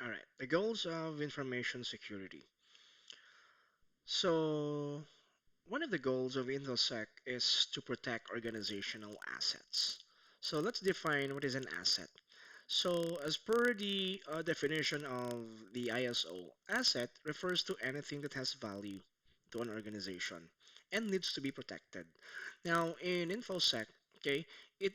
All right, the goals of information security. So, one of the goals of InfoSec is to protect organizational assets. So, let's define what is an asset. So, as per the definition of the ISO, asset refers to anything that has value to an organization and needs to be protected. Now, in InfoSec, okay, it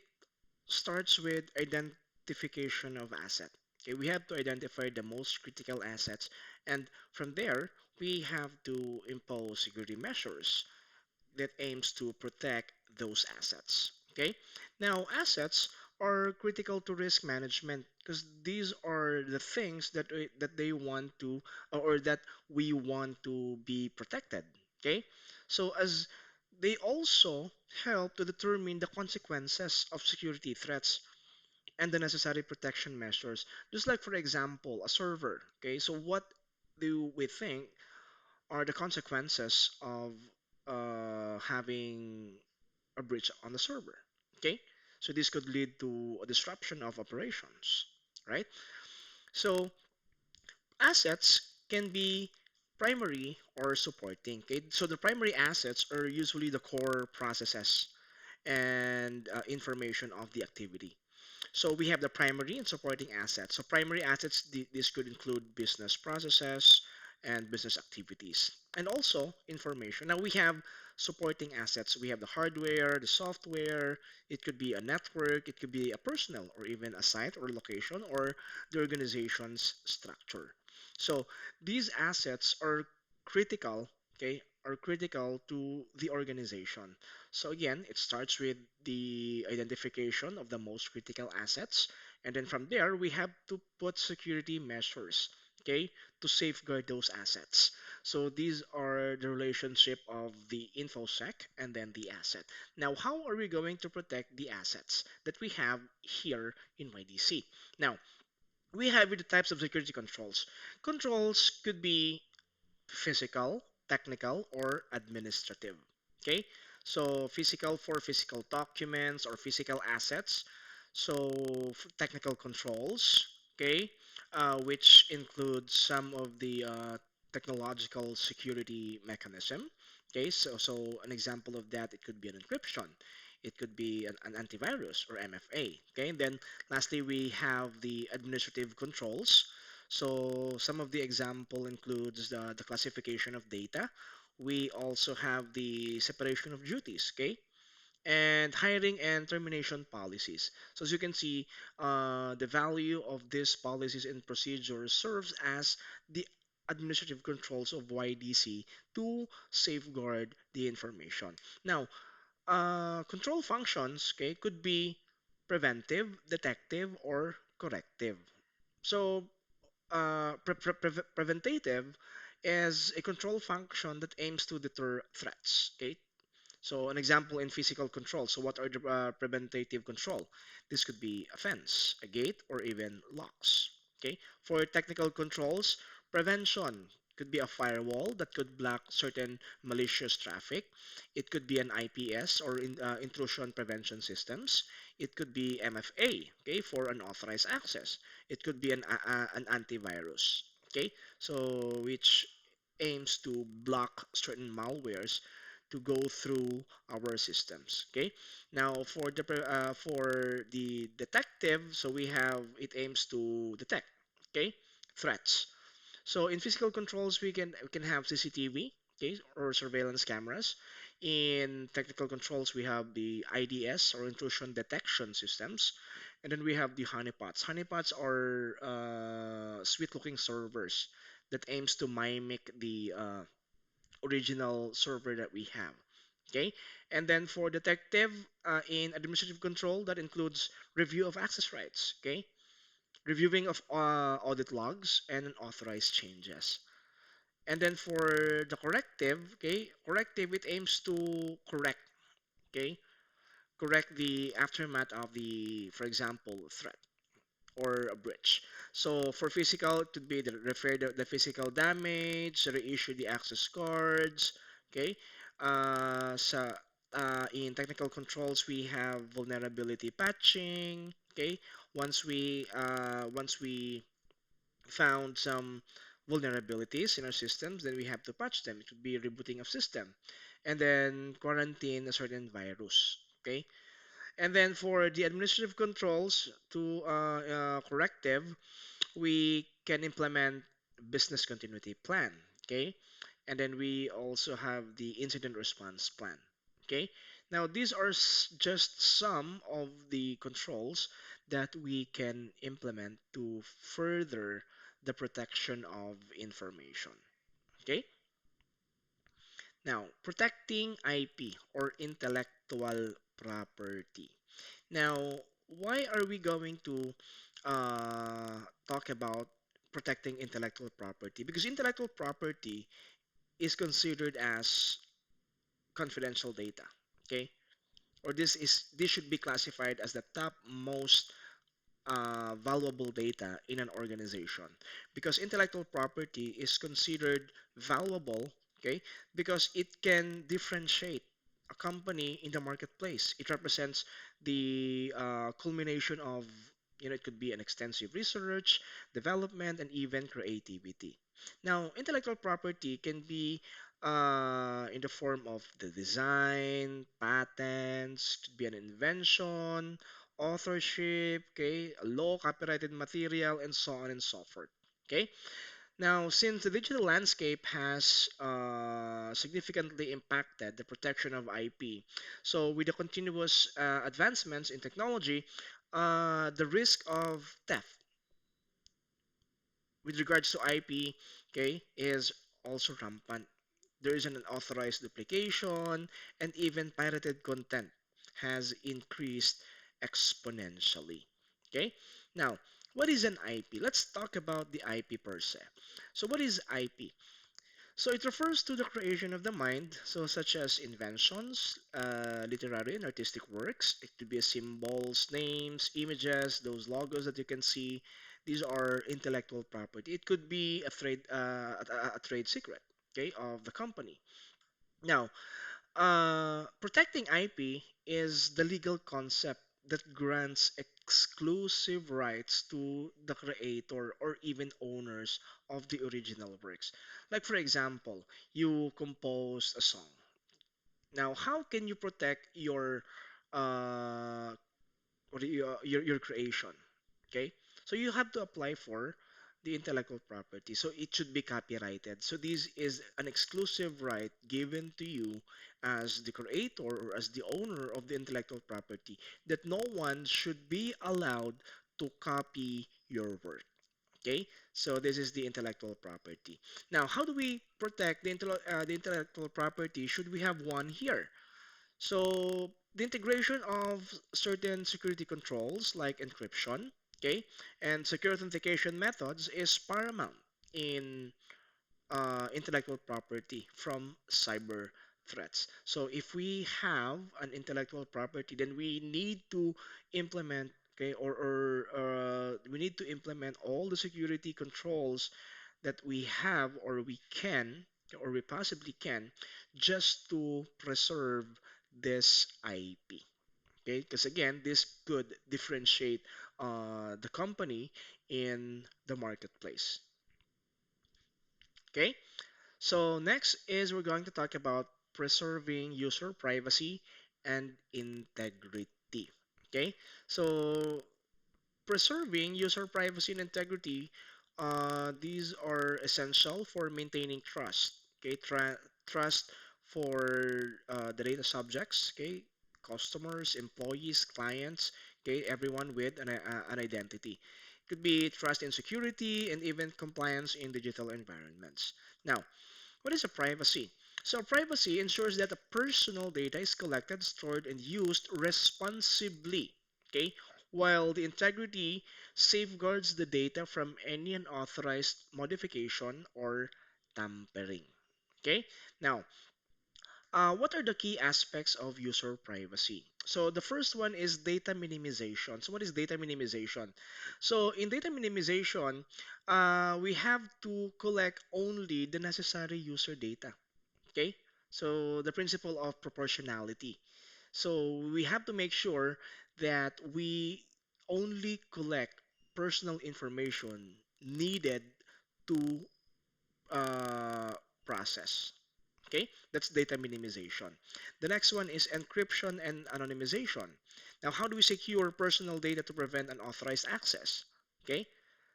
starts with identification of asset. Okay, we have to identify the most critical assets, and from there, we have to impose security measures that aims to protect those assets. Okay, now assets are critical to risk management because these are the things that they want to or that we want to be protected. Okay, so as they also help to determine the consequences of security threats and the necessary protection measures. Just like, for example, a server. Okay, so what do we think are the consequences of having a breach on the server? Okay, so this could lead to a disruption of operations, right? So assets can be primary or supporting. Okay, so the primary assets are usually the core processes and information of the activity. So we have the primary and supporting assets. So primary assets, this could include business processes and business activities, and also information. Now we have supporting assets. We have the hardware, the software. It could be a network, it could be a personal, or even a site or location, or the organization's structure. So these assets are critical, okay, are critical to the organization. So again, it starts with the identification of the most critical assets, and then from there we have to put security measures, okay, to safeguard those assets. So these are the relationship of the infosec and then the asset. Now, how are we going to protect the assets that we have here in YDC? Now, we have the types of security controls. Controls could be physical, technical, or administrative. Okay, so physical for physical documents or physical assets. So technical controls, okay, which includes some of the technological security mechanism. Okay, so an example of that, it could be an encryption, it could be an antivirus or MFA. Okay, and then lastly we have the administrative controls. So some of the example includes the classification of data. We also have the separation of duties, okay? And hiring and termination policies. So as you can see, the value of these policies and procedures serves as the administrative controls of YDC to safeguard the information. Now, control functions, okay, could be preventive, detective, or corrective. So preventative is a control function that aims to deter threats. Okay, so an example in physical control. So what are the preventative control? This could be a fence, a gate, or even locks. Okay, for technical controls, prevention could be a firewall that could block certain malicious traffic. It could be an IPS or intrusion prevention systems. It could be MFA, okay, for unauthorized access. It could be an antivirus, okay, so which aims to block certain malwares to go through our systems. Okay. Now for the detective, so we have it aims to detect, okay, threats. So in physical controls, we can have CCTV, okay, or surveillance cameras. In technical controls, we have the IDS or intrusion detection systems, and then we have the honeypots. Honeypots are sweet-looking servers that aims to mimic the original server that we have. Okay, and then for detective in administrative control, that includes review of access rights. Okay, reviewing of audit logs and unauthorized changes. And then for the corrective, okay, corrective it aims to correct, okay, correct the aftermath of the, for example, threat or a breach. So for physical, it would be repair the physical damage, reissue the access cards. Okay. So in technical controls, we have vulnerability patching. Okay. Once we found some vulnerabilities in our systems, then we have to patch them. It would be rebooting of system, and then quarantine a certain virus. Okay, and then for the administrative controls to corrective, we can implement business continuity plan. Okay, and then we also have the incident response plan. Okay, now these are just some of the controls that we can implement to further the protection of information. Okay, now protecting IP or intellectual property. Now, why are we going to talk about protecting intellectual property? Because intellectual property is considered as confidential data. Okay, or this should be classified as the top most valuable data in an organization, because intellectual property is considered valuable, okay, because it can differentiate a company in the marketplace. It represents the culmination of, it could be an extensive research, development, and even creativity. Now, intellectual property can be in the form of the design, patents, could be an invention, authorship, okay, law, copyrighted material, and so on and so forth. Okay. Now, since the digital landscape has significantly impacted the protection of IP, so with the continuous advancements in technology, the risk of theft with regards to IP, okay, is also rampant. There is an unauthorized duplication, and even pirated content has increased exponentially. Okay, now what is an IP? Let's talk about the IP per se. So, what is IP? So, it refers to the creation of the mind, so such as inventions, literary and artistic works. It could be symbols, names, images, those logos that you can see. These are intellectual property. It could be a trade secret, okay, of the company. Now, protecting IP is the legal concept that grants exclusive rights to the creator or even owners of the original works. Like, for example, you composed a song. Now, how can you protect uh, your creation? Okay, so you have to apply for the intellectual property, so it should be copyrighted. So this is an exclusive right given to you as the creator or as the owner of the intellectual property, that no one should be allowed to copy your work. Okay, so this is the intellectual property. Now, how do we protect the intellectual property? Should we have one here? So the integration of certain security controls like encryption, okay, and secure authentication methods is paramount in intellectual property from cyber threats. So if we have an intellectual property, then we need to implement, okay, or we need to implement all the security controls that we have, or we can, or we possibly can, just to preserve this IP. Okay, because again, this could differentiate the company in the marketplace. Okay, so next is we're going to talk about preserving user privacy and integrity. Okay, so preserving user privacy and integrity, these are essential for maintaining trust. Okay, trust for the data subjects. Okay, customers, employees, clients. Okay, everyone with an identity. Could be trust in security and even compliance in digital environments. Now, what is a privacy? So, privacy ensures that the personal data is collected, stored, and used responsibly. Okay, while the integrity safeguards the data from any unauthorized modification or tampering. Okay, now, what are the key aspects of user privacy? So the first one is data minimization. So what is data minimization? So in data minimization, we have to collect only the necessary user data. Okay? So the principle of proportionality. So we have to make sure that we only collect personal information needed to uh, process. Okay, that's data minimization. The next one is encryption and anonymization. Now, how do we secure personal data to prevent unauthorized access? Okay,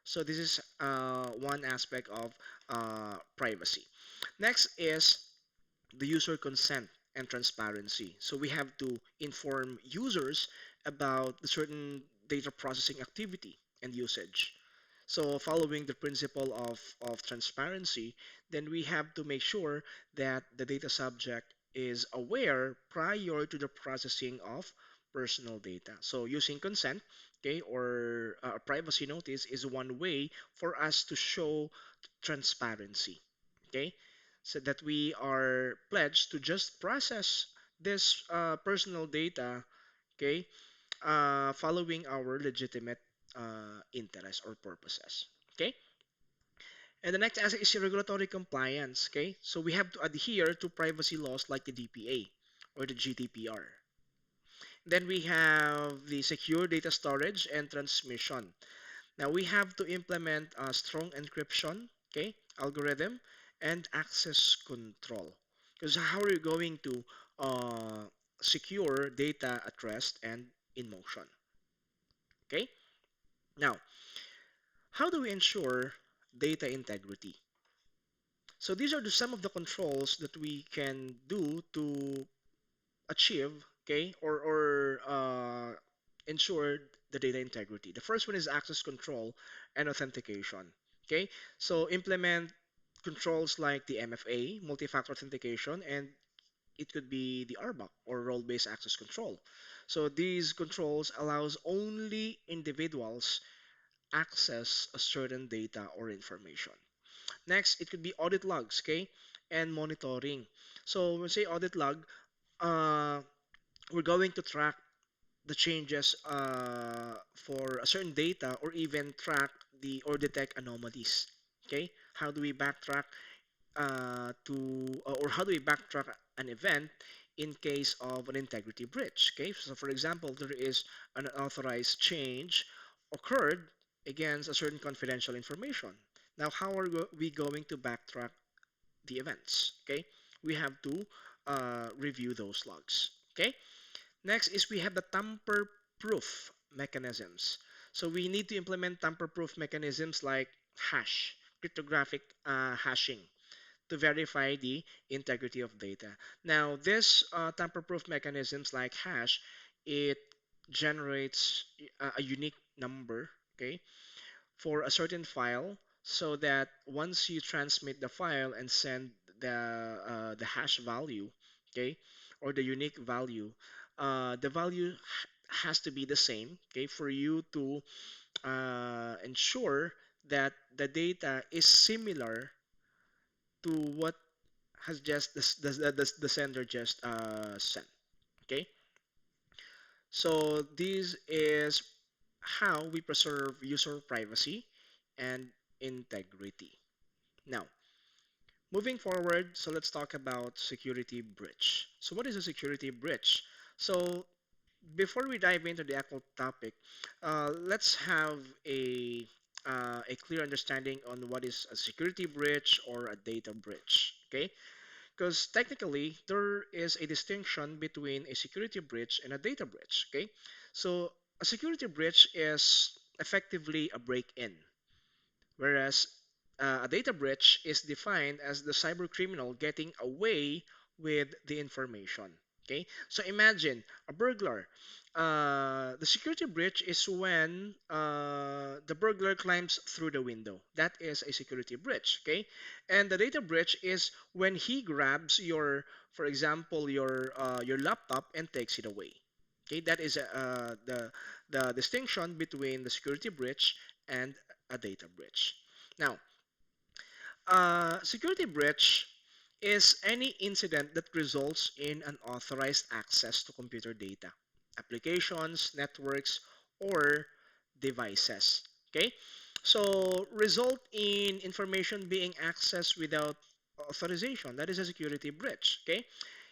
so this is one aspect of privacy. Next is the user consent and transparency. So we have to inform users about the certain data processing activity and usage. So following the principle of transparency, then we have to make sure that the data subject is aware prior to the processing of personal data. So using consent, okay, or a privacy notice is one way for us to show transparency, okay, so that we are pledged to just process this personal data, okay, following our legitimate interests or purposes. Okay. And the next aspect is regulatory compliance. Okay. So we have to adhere to privacy laws like the DPA or the GDPR. Then we have the secure data storage and transmission. Now we have to implement a strong encryption, okay, algorithm and access control. Because how are you going to uh, secure data at rest and in motion? Okay. Now, how do we ensure data integrity? So these are some of the controls that we can do to achieve, okay, or ensure the data integrity. The first one is access control and authentication. Okay, so implement controls like the MFA, multi-factor authentication, and it could be the RBAC or role-based access control. So these controls allows only individuals access a certain data or information. Next, it could be audit logs, okay, and monitoring. So when we say audit log, uh, we're going to track the changes for a certain data or even track the or detect anomalies. Okay, how do we backtrack or how do we backtrack an event in case of an integrity breach? Okay, so for example, there is an unauthorized change occurred against a certain confidential information. Now, how are we going to backtrack the events? Okay, we have to review those logs. Okay, next is we have the tamper-proof mechanisms. So we need to implement tamper-proof mechanisms like hash, cryptographic hashing to verify the integrity of data. Now, this tamper-proof mechanisms like hash, it generates a unique number, okay, for a certain file, so that once you transmit the file and send the hash value, okay, or the unique value, the value has to be the same, okay, for you to ensure that the data is similar to what has just the sender just sent. Okay, so this is how we preserve user privacy and integrity. Now, moving forward, so let's talk about security breach. So what is a security breach? So before we dive into the actual topic, let's have a clear understanding on what is a security breach or a data breach. Okay, because technically there is a distinction between a security breach and a data breach. Okay, so a security breach is effectively a break-in, whereas a data breach is defined as the cyber criminal getting away with the information. Okay, so imagine a burglar. The security breach is when the burglar climbs through the window. That is a security breach. Okay, and the data breach is when he grabs your, for example, your laptop and takes it away. Okay, that is the distinction between the security breach and a data breach. Now, security breach is any incident that results in unauthorized access to computer data, applications, networks, or devices. Okay? So, result in information being accessed without authorization. That is a security breach. Okay?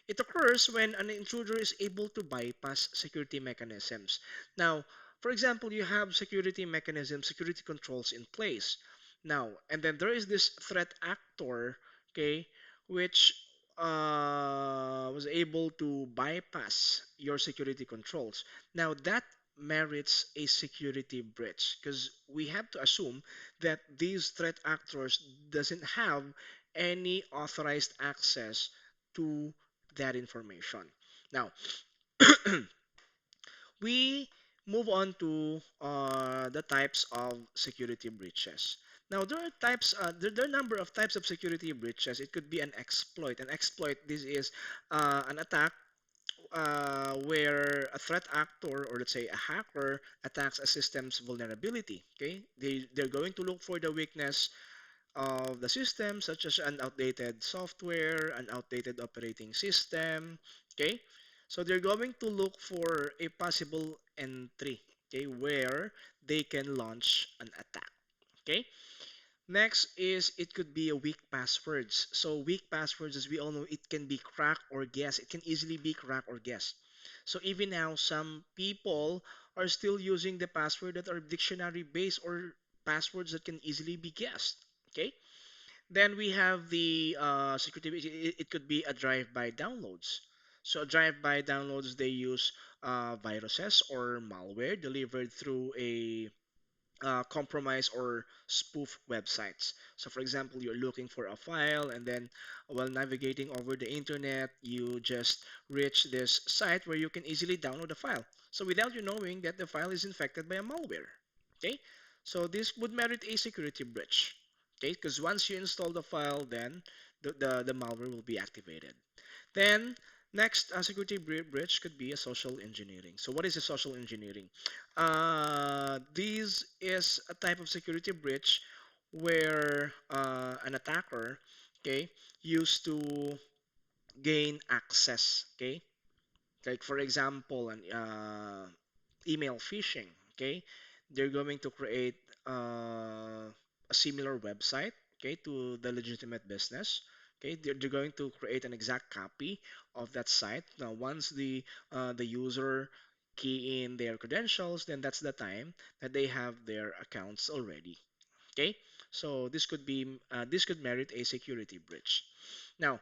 It occurs when an intruder is able to bypass security mechanisms. Now, for example, you have security mechanisms, security controls in place. Now, and then there is this threat actor, okay, which was able to bypass your security controls. Now, that merits a security breach because we have to assume that these threat actors doesn't have any authorized access to that information. Now, we move on to the types of security breaches. Now, there are a number of types of security breaches. It could be an exploit. An exploit, this is an attack where a threat actor, or let's say a hacker, attacks a system's vulnerability. Okay, they're going to look for the weakness of the system, such as an outdated software, an outdated operating system. Okay, so they're going to look for a possible entry, okay, where they can launch an attack. Okay, next is it could be a weak passwords. So weak passwords, as we all know, it can be crack or guess. It can easily be crack or guess. So even now, some people are still using the password that are dictionary based or passwords that can easily be guessed. Okay, then we have the security. It could be a drive-by downloads. So drive-by downloads, they use viruses or malware delivered through a compromise or spoof websites. So, for example, you're looking for a file, and then while navigating over the internet, you just reach this site where you can easily download the file. So, without you knowing that the file is infected by a malware. Okay, so this would merit a security breach. Okay, because once you install the file, then the malware will be activated. Then next, security breach could be a social engineering. So what is a social engineering? This is a type of security breach where an attacker, okay, used to gain access, okay, like for example, an email phishing. Okay, they're going to create a similar website, okay, to the legitimate business. Okay, they're going to create an exact copy of that site. Now, once the user key in their credentials, then that's the time that they have their accounts already. Okay, so this could merit a security breach. Now,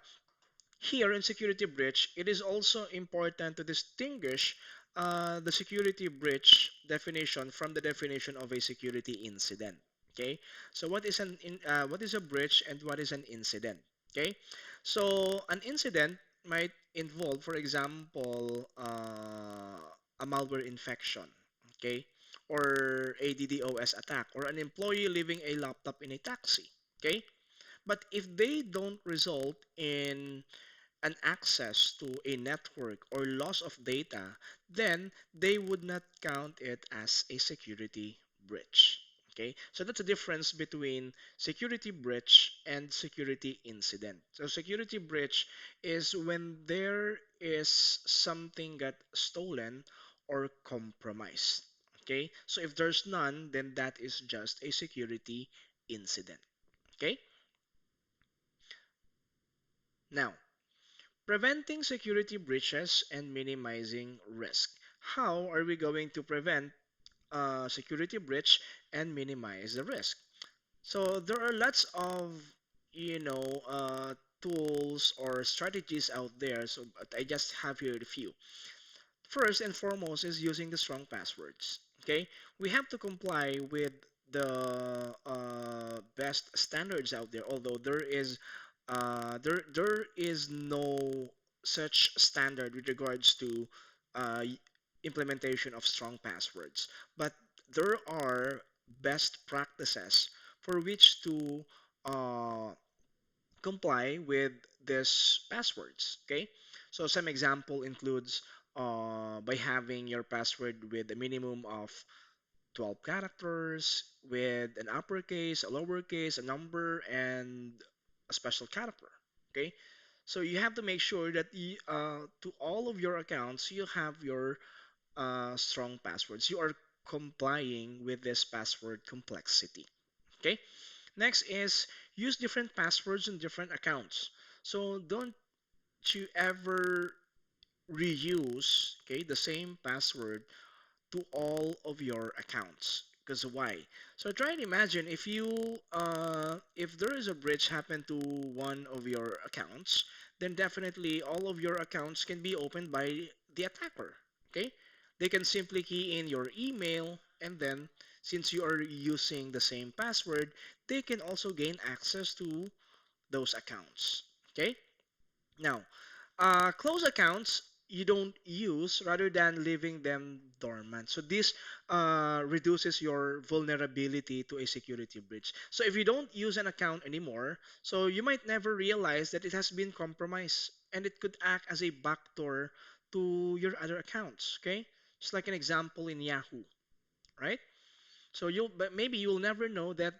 here in security breach, it is also important to distinguish the security breach definition from the definition of a security incident. Okay, so what is a breach and what is an incident? Okay, so an incident might involve, for example, a malware infection. Okay, or a DDoS attack, or an employee leaving a laptop in a taxi. Okay, but if they don't result in an access to a network or loss of data, then they would not count it as a security breach. Okay, so that's the difference between security breach and security incident. So security breach is when there is something got stolen or compromised. Okay, so if there's none, then that is just a security incident. Okay, now preventing security breaches and minimizing risk. How are we going to prevent security breach and minimize the risk? So there are lots of tools or strategies out there. So but I just have here a few. First and foremost is using the strong passwords. Okay, we have to comply with the best standards out there. Although there is no such standard with regards to implementation of strong passwords, but there are best practices for which to uh, comply with these passwords. Okay, so some example includes by having your password with a minimum of 12 characters, with an uppercase, a lowercase, a number, and a special character. Okay, so you have to make sure that to all of your accounts you have your strong passwords. You are complying with this password complexity. Okay, next is use different passwords in different accounts. So don't you ever reuse, okay, the same password to all of your accounts. Because why? So try and imagine if if there is a breach happen to one of your accounts, then definitely all of your accounts can be opened by the attacker. Okay? They can simply key in your email, and then since you are using the same password, they can also gain access to those accounts. Okay? Now, close accounts you don't use rather than leaving them dormant. So this reduces your vulnerability to a security breach. So if you don't use an account anymore, so you might never realize that it has been compromised and it could act as a backdoor to your other accounts. Okay, just like an example in Yahoo, right? So but maybe you'll never know that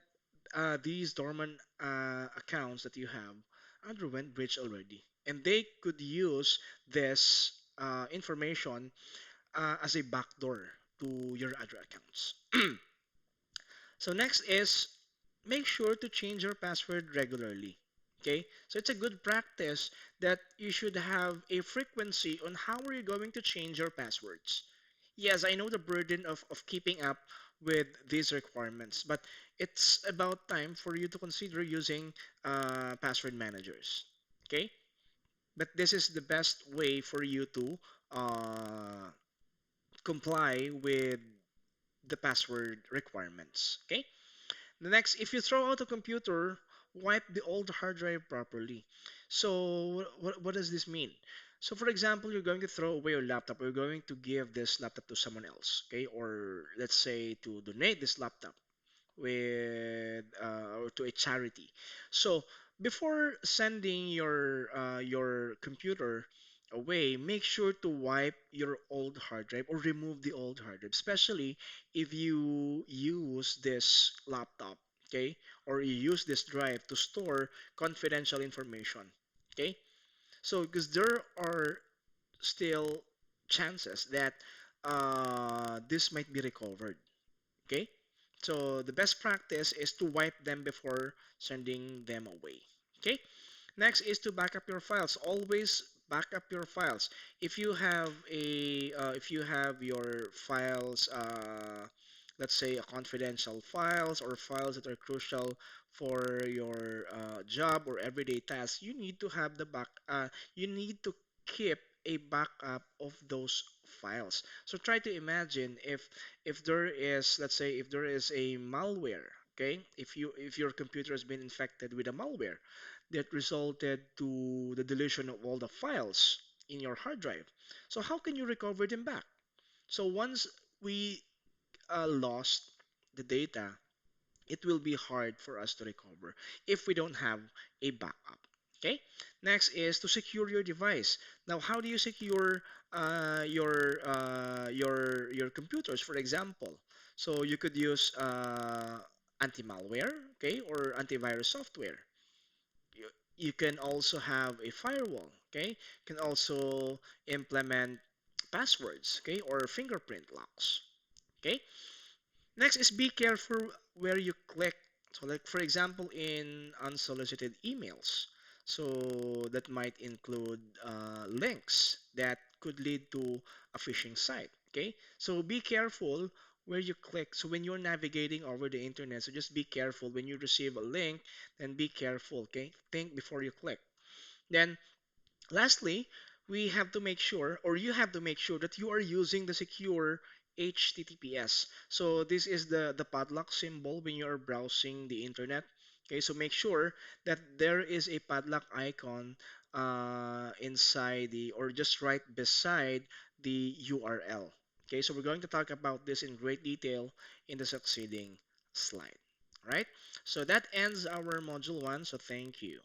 these dormant accounts that you have underwent breach already, and they could use this information as a backdoor to your other accounts. So next is make sure to change your password regularly. Okay, so it's a good practice that you should have a frequency on how are you going to change your passwords. Yes, I know the burden of keeping up with these requirements, but it's about time for you to consider using password managers. Okay, but this is the best way for you to comply with the password requirements. Okay. The next, if you throw out a computer, wipe the old hard drive properly. So, what does this mean? So, for example, you're going to throw away your laptop, or you're going to give this laptop to someone else, okay? Or let's say to donate this laptop with or to a charity. So before sending your computer away, make sure to wipe your old hard drive or remove the old hard drive, especially if you use this laptop, okay, or you use this drive to store confidential information, okay. So because there are still chances that this might be recovered. Okay? So the best practice is to wipe them before sending them away. Okay? Next is to back up your files. Always back up your files. If you have your files, let's say confidential files or files that are crucial for your job or everyday tasks, you need to have you need to keep a backup of those files. So try to imagine if there is, let's say, if there is a malware. Okay, if your computer has been infected with a malware, that resulted to the deletion of all the files in your hard drive. So how can you recover them back? So once we lost the data, it will be hard for us to recover if we don't have a backup. Okay. Next is to secure your device. Now, how do you secure your computers, for example? So you could use anti-malware, okay, or antivirus software. You can also have a firewall, okay. You can also implement passwords, okay, or fingerprint locks, okay. Next is be careful where you click. So like for example in unsolicited emails, so that might include links that could lead to a phishing site, okay. So be careful where you click. So when you're navigating over the internet, so just be careful when you receive a link, then be careful, okay. Think before you click. Then lastly, we have to make sure, or you have to make sure that you are using the secure HTTPS. So this is the padlock symbol when you are browsing the internet. Okay, so make sure that there is a padlock icon inside or just right beside the URL. Okay, so we're going to talk about this in great detail in the succeeding slide. All right, so that ends our module 1. So thank you.